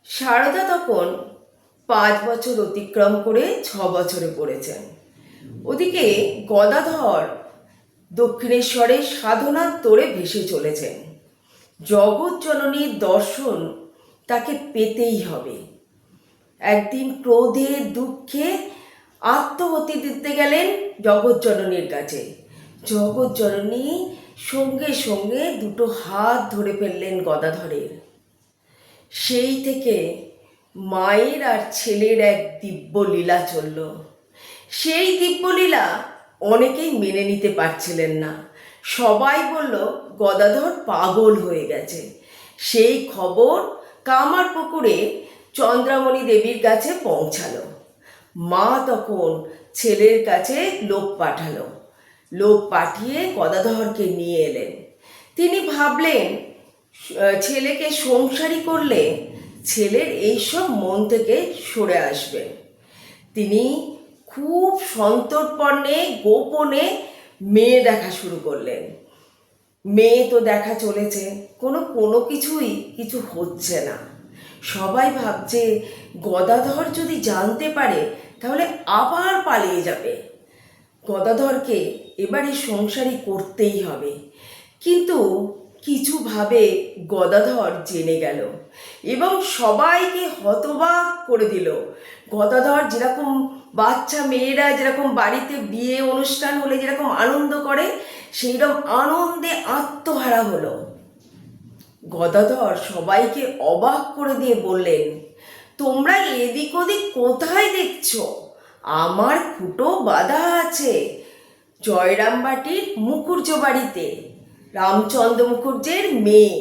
সারদা তখন 5 বছর অতিক্রম করে 6 বছরে পড়েছেন। ওদিকে গদাধর দক্ষিণেশ্বরে সাধনার তোড়ে ভেসে চলেছেন। জগৎ জননীর দর্শন তাকে পেতেই হবে। একদিন ক্রোধে দুঃখে আত্মহতি দিতে গেলেন জগৎ জননীর কাছে। জগৎ জননী সঙ্গে সঙ্গে দুটো হাত ধরে ফেললেন গদাধরের। সেই থেকে মায়ের আর ছেলের এক দিব্য লীলা চলল। সেই দিব্যলীলা অনেকেই মেনে নিতে পারছিলেন না। সবাই বলল গদাধর পাগল হয়ে গেছে। সেই খবর কামারপুকুরে চন্দ্রামণি দেবীর কাছে পৌঁছালো। মা তখন ছেলের কাছে লোক পাঠালো। লোক পাঠিয়ে গদাধরকে নিয়ে এলেন। তিনি ভাবলেন ছেলেকে সংসারী করলে ছেলের এইসব মন থেকে সরে আসবে। তিনি খুব সন্তর্পণে গোপনে মেয়ে দেখা শুরু করলেন। মেয়ে তো দেখা চলেছে, কোনো কিছুই কিছু হচ্ছে না। সবাই ভাবছে গদাধর যদি জানতে পারে তাহলে আবার পালিয়ে যাবে। গদাধরকে এবারে সংসারী করতেই হবে। কিন্তু কিছুভাবে গদাধর জেনে গেল এবং সবাইকে হতবাক করে দিল। গদাধর যেরকম বাচ্চা মেয়েরা যেরকম বাড়িতে বিয়ে অনুষ্ঠান হলে যেরকম আনন্দ করে, সেইরকম আনন্দে আত্মহারা হলো। গদাধর সবাইকে অবাক করে দিয়ে বললেন, তোমরা এদিক ওদিক কোথায় দেখছো? আমার খুঁটো বাঁধা আছে জয়রামবাটির মুখুর্জ বাড়িতে, রামচন্দ্র মুখুর্জের মেয়ে।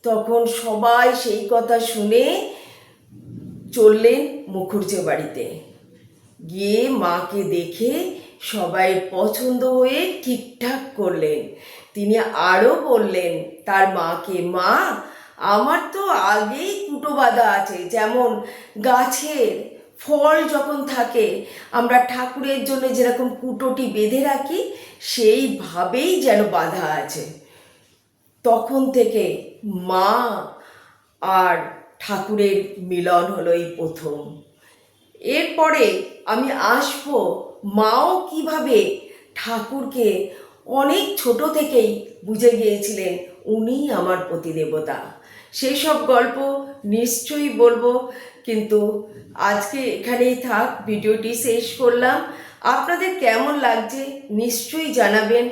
তখন সবাই সেই কথা শুনে চললেন মুখুর্জ বাড়িতে। গিয়ে মাকে দেখে সবাই পছন্দ হয়ে ঠিকঠাক করলেন। তিনি আরও বললেন তার মাকে, মা আমার তো আগেই কুটো বাঁধা আছে, যেমন গাছের ফল যখন থাকে আমরা ঠাকুরের জন্য যেরকম কুটোটি বেঁধে রাখি সেইভাবেই যেন বাঁধা আছে। তখন থেকে মা আর ঠাকুরের মিলন হলো এই প্রথম। এরপরে আমি আসবো মাও কিভাবে ঠাকুরকে অনেক ছোট থেকেই বুঝে গিয়েছিলেন উনিই আমার প্রতিদেবতা। সেই সব গল্প নিশ্চয়ই বলবো, কিন্তু আজকে এখানেই থাক, ভিডিওটি শেষ করলাম। আপনাদের কেমন লাগছে নিশ্চয়ই জানাবেন।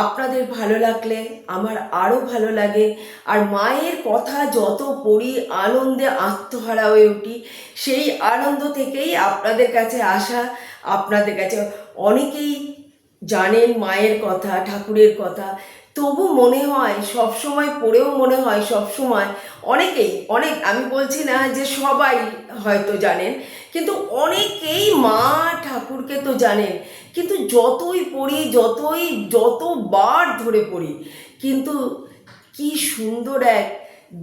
আপনাদের ভালো লাগলে আমার আরও ভালো লাগে। আর মায়ের কথা যত পড়ি আনন্দে আত্মহারা হয়ে উঠি। সেই আনন্দ থেকেই আপনাদের কাছে আসা। আপনাদের কাছে অনেকেই জানেন মায়ের কথা, ঠাকুরের কথা, তবু মনে হয় সবসময় পড়েও মনে হয় সবসময় অনেকেই, আমি বলছি না যে সবাই হয়তো জানেন, কিন্তু অনেকেই মা ঠাকুরকে তো জানেন, কিন্তু যতই পড়ি যতবার ধরে পড়ি, কিন্তু কি সুন্দর এক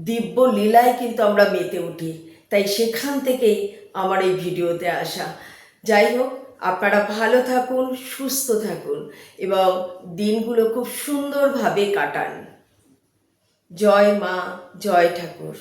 দিব্য লীলায় কিন্তু আমরা মেতে উঠি। তাই সেখান থেকেই আমার এই ভিডিওতে আসা। যাই হোক, আপনারা ভালো থাকুন, সুস্থ থাকুন এবং দিনগুলো খুব সুন্দরভাবে কাটান। জয় মা, জয় ঠাকুর।